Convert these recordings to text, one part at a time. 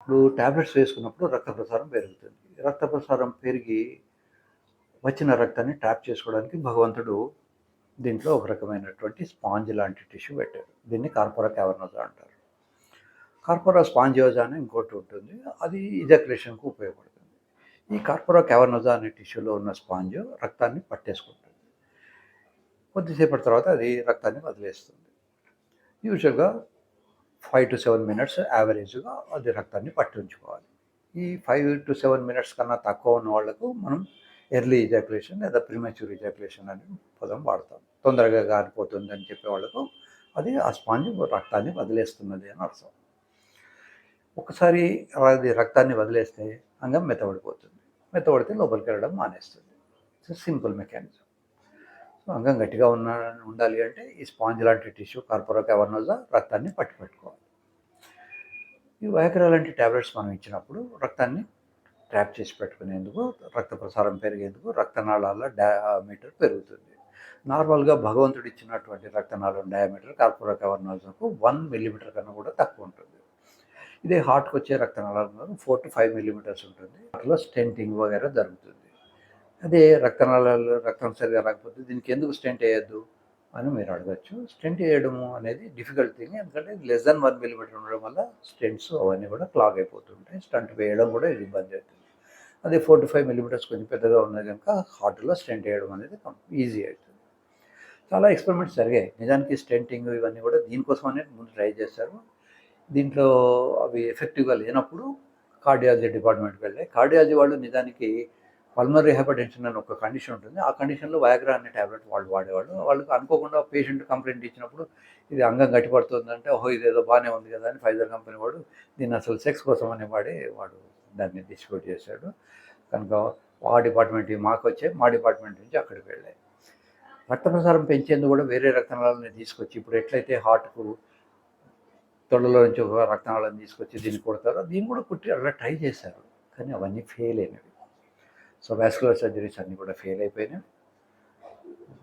ఇప్పుడు టాబ్లెట్స్ వేసుకున్నప్పుడు రక్త ప్రసారం పెరుగుతుంది. రక్త ప్రసారం పెరిగి వచ్చిన రక్తాన్ని ట్యాప్ చేసుకోవడానికి భగవంతుడు దీంట్లో ఒక రకమైనటువంటి స్పాంజ్ లాంటి టిష్యూ పెట్టారు. దీన్ని కార్పోరా క్యావర్నోసా అంటారు. కార్పోరా స్పాంజియోజా అని ఇంకోటి ఉంటుంది. అది ఇజాక్యులేషన్‌కు ఉపయోగపడుతుంది. ఈ కార్పోరా క్యావర్నోసా అనే టిష్యూలో ఉన్న స్పాంజ్ రక్తాన్ని పట్టేసుకుంటుంది. కొద్దిసేపటి తర్వాత అది రక్తాన్ని వదిలేస్తుంది. యూజువల్‌గా 5-7 మినిట్స్ యావరేజ్‌గా అది రక్తాన్ని పట్టి ఉంచుకోవాలి. ఈ 5-7 మినిట్స్ కన్నా తక్కువ ఉన్న వాళ్ళకు మనం ఎర్లీ ఇజాక్యులేషన్ లేదా ప్రీమెచ్యూర్ ఇజాక్యులేషన్ అనే పదం వాడతాం. తొందరగా గారిపోతుంది అని చెప్పే వాళ్ళకు అది ఆ స్పాంజ్ రక్తాన్ని వదిలేస్తున్నది అని అర్థం. ఒకసారి అది రక్తాన్ని వదిలేస్తే అంగం మెత్తబడిపోతుంది. మెత్తబడితే లోపలికి వెళ్ళడం మానేస్తుంది. It's simple mechanism. సో అంగం గట్టిగా ఉండాలి అంటే ఈ స్పాంజ్ లాంటి టిష్యూ కార్పోరా క్యావర్నోసా రక్తాన్ని పట్టుకోవాలి. ఈ వయాగ్రా లాంటి టాబ్లెట్స్ మనం ఇచ్చినప్పుడు రక్తాన్ని ట్రాప్ చేసి పెట్టుకునేందుకు, రక్త ప్రసారం పెరిగేందుకు రక్తనాళాల డయామీటర్ పెరుగుతుంది. నార్మల్గా భగవంతుడు ఇచ్చినటువంటి రక్తనాళం డయామీటర్ కార్పోరా క్యావర్నోసాకు 1 మిల్లీమీటర్ కన్నా కూడా తక్కువ ఉంటుంది. ఇదే హార్ట్కి వచ్చే రక్తనాళాలు 4-5 మిల్లీమీటర్స్ ఉంటుంది. వాటిలో స్టెంటింగ్ వగైరా జరుగుతుంది. అదే రక్తనాళాలు రక్తం సరిగా రాకపోతే దీనికి ఎందుకు స్టెంట్ వేయొద్దు అని మీరు అడగచ్చు. స్టెంట్ వేయడము అనేది డిఫికల్ట్ థింగ్. ఎందుకంటే లెస్ దాన్ 1 మిల్లీమీటర్ ఉండడం వల్ల స్టెంట్స్ అవన్నీ కూడా క్లాగ్ అయిపోతుంటాయి. స్టంట్ వేయడం కూడా ఇది ఇబ్బంది అవుతుంది. అదే 4-5 మిల్లీమీటర్స్ కొంచెం పెద్దగా ఉన్నది కనుక హార్ట్లో స్టెంట్ వేయడం అనేది ఈజీ అవుతుంది. చాలా ఎక్స్పెరిమెంట్స్ జరిగాయి. నిజానికి స్టెంటింగ్ ఇవన్నీ కూడా దీనికోసమనే ముందు ట్రై చేశారు. దీంట్లో అవి ఎఫెక్టివ్గా లేనప్పుడు కార్డియాలజీ డిపార్ట్మెంట్కి వెళ్ళాయి. కార్డియాలజీ వాళ్ళు నిజానికి పల్మనరీ హైపర్టెన్షన్ అని ఒక కండిషన్ ఉంటుంది. ఆ కండిషన్లో వయాగ్రా అనే టాబ్లెట్ వాళ్ళు వాడేవాళ్ళు. వాళ్ళకి అనుకోకుండా పేషెంట్ కంప్లైంట్ ఇచ్చినప్పుడు ఇది అంగం గట్టిపడుతుందంటే ఓహో ఇదేదో బాగానే ఉంది కదా అని ఫైజర్ కంపెనీ వాడు దీన్ని అసలు సెక్స్ కోసం అని వాడు దాన్ని డిస్ట్రిబ్యూట్ చేశాడు. కనుక ఆ డిపార్ట్మెంట్ మాకు వచ్చాయి, మా డిపార్ట్మెంట్ నుంచి అక్కడికి వెళ్ళాయి. రక్త ప్రసారం పెంచేందుకు కూడా వేరే రక్తనాళాలని తీసుకొచ్చి ఇప్పుడు ఎట్లయితే హార్ట్కు తొడలో నుంచి ఒక రక్తనాళాన్ని తీసుకొచ్చి దీన్ని కొడతారో దీన్ని కూడా కుట్టి అలా ట్రై చేశారు. కానీ అవన్నీ ఫెయిల్ అయినవి. సో వాస్కులర్ సర్జరీస్ అన్నీ కూడా ఫెయిల్ అయిపోయినాయి.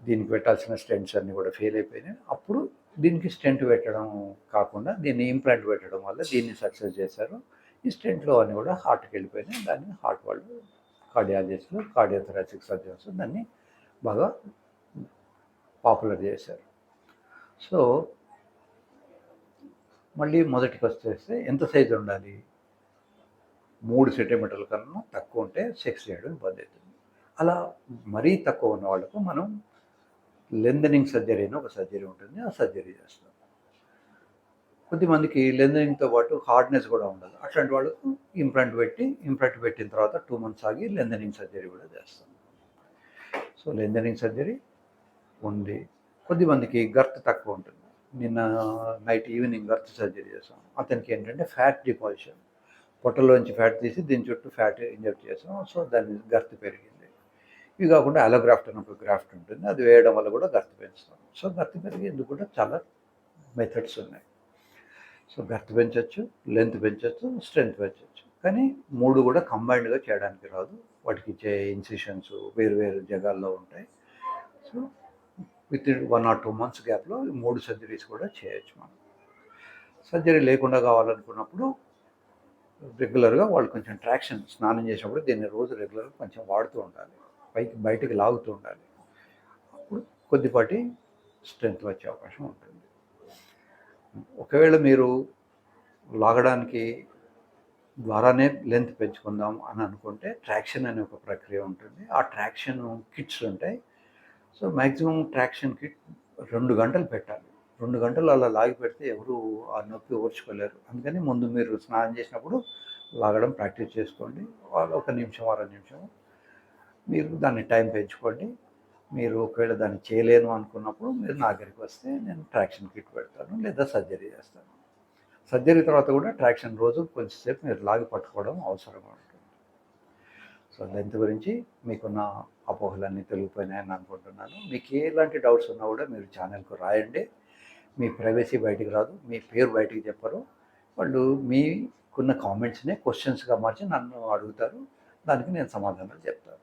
దీనికి పెట్టాల్సిన స్టెంట్స్ అన్నీ కూడా ఫెయిల్ అయిపోయినాయి. అప్పుడు దీనికి స్టెంట్ పెట్టడం కాకుండా దీన్ని ఇంప్లాంట్ పెట్టడం వల్ల దీన్ని సక్సెస్ చేశారు. ఈ స్టెంట్లో అన్నీ కూడా హార్ట్కి వెళ్ళిపోయినాయి. దాన్ని హార్ట్ వాళ్ళు కార్డియాలజిస్టులు, కార్డియోథొరాసిక్ సర్జన్స్ దాన్ని బాగా పాపులర్ చేశారు. సో మళ్ళీ మొదటికి వచ్చేస్తే ఎంత సైజు ఉండాలి? 3 సెంటీమీటర్ల కన్నా తక్కువ ఉంటే సెక్స్ చేయడం ఇబ్బంది అవుతుంది. అలా మరీ తక్కువ ఉన్న వాళ్ళకు మనం లెంథనింగ్ సర్జరీ అని ఒక సర్జరీ ఉంటుంది. ఆ సర్జరీ చేస్తాం. కొద్దిమందికి లెంథనింగ్తో పాటు హార్డ్నెస్ కూడా ఉండదు. అట్లాంటి వాళ్ళకు ఇంప్లాంట్ పెట్టిన తర్వాత 2 మంత్స్ ఆగి లెంథనింగ్ సర్జరీ కూడా చేస్తాం. సో లెంథనింగ్ సర్జరీ ఉంది. కొద్దిమందికి గర్త్ తక్కువ ఉంటుంది. నిన్న ఈవినింగ్ గర్త్ సర్జరీ చేసాం. అతనికి ఏంటంటే ఫ్యాట్ డిపాజిషన్, పొట్టలోంచి ఫ్యాట్ తీసి దీని చుట్టూ ఫ్యాట్ ఇంజెక్ట్ చేసాం. సో దాని గర్త్ పెరిగింది. ఇవి కాకుండా అలోగ్రాఫ్ట్ అని ఒక గ్రాఫ్ట్ ఉంటుంది. అది వేయడం వల్ల కూడా గర్త్ పెంచుతాం. సో గర్త్ పెరిగేందుకు కూడా చాలా మెథడ్స్ ఉన్నాయి. సో గర్త్ పెంచవచ్చు, లెంత్ పెంచవచ్చు, స్ట్రెంత్ పెంచవచ్చు. కానీ 3 కూడా కంబైన్డ్గా చేయడానికి రాదు. వాటికి ఇచ్చే ఇన్సిషన్స్ వేరు వేరు జగాల్లో ఉంటాయి. సో విత్ 1 or 2 months గ్యాప్లో 3 సర్జరీస్ కూడా చేయొచ్చు మనం. సర్జరీ లేకుండా కావాలనుకున్నప్పుడు రెగ్యులర్గా వాళ్ళు కొంచెం ట్రాక్షన్ స్నానం చేసినప్పుడు దీన్ని రోజు రెగ్యులర్గా కొంచెం వాడుతూ ఉండాలి. బయటికి లాగుతూ ఉండాలి. అప్పుడు కొద్దిపాటి స్ట్రెంత్ వచ్చే అవకాశం ఉంటుంది. ఒకవేళ మీరు లాగడానికి ద్వారానే లెంత్ పెంచుకుందాం అని అనుకుంటే ట్రాక్షన్ అనే ఒక ప్రక్రియ ఉంటుంది. ఆ ట్రాక్షన్ కిట్స్ ఉంటాయి. సో మ్యాక్సిమం ట్రాక్షన్ కిట్ 2 గంటలు పెట్టాలి. 2 గంటలు అలా లాగి పెడితే ఎవరు ఆ నొప్పి ఓర్చుకోలేరు. అందుకని ముందు మీరు స్నానం చేసినప్పుడు లాగడం ప్రాక్టీస్ చేసుకోండి. వాళ్ళు 1 నిమిషం, అర నిమిషం మీరు దాన్ని టైం పెంచుకోండి. మీరు ఒకవేళ దాన్ని చేయలేను అనుకున్నప్పుడు మీరు నా దగ్గరికి వస్తే నేను ట్రాక్షన్ కిట్ పెడతాను లేదా సర్జరీ చేస్తాను. సర్జరీ తర్వాత కూడా ట్రాక్షన్ రోజు కొంచెంసేపు మీరు లాగి పట్టుకోవడం అవసరంగా ఉంటుంది. సో లెంత్ గురించి మీకున్న అపోహలన్నీ తొలగిపోయినాయని అనుకుంటున్నాను. మీకు ఎలాంటి డౌట్స్ ఉన్నా కూడా మీరు ఛానల్కు రాయండి. మీ ప్రైవసీ బయటికి రాదు, మీ పేరు బయటికి చెప్పరు. వాళ్ళు మీకున్న కామెంట్స్నే క్వశ్చన్స్గా మార్చి నన్ను అడుగుతారు. దానికి నేను సమాధానాలు చెప్తాను.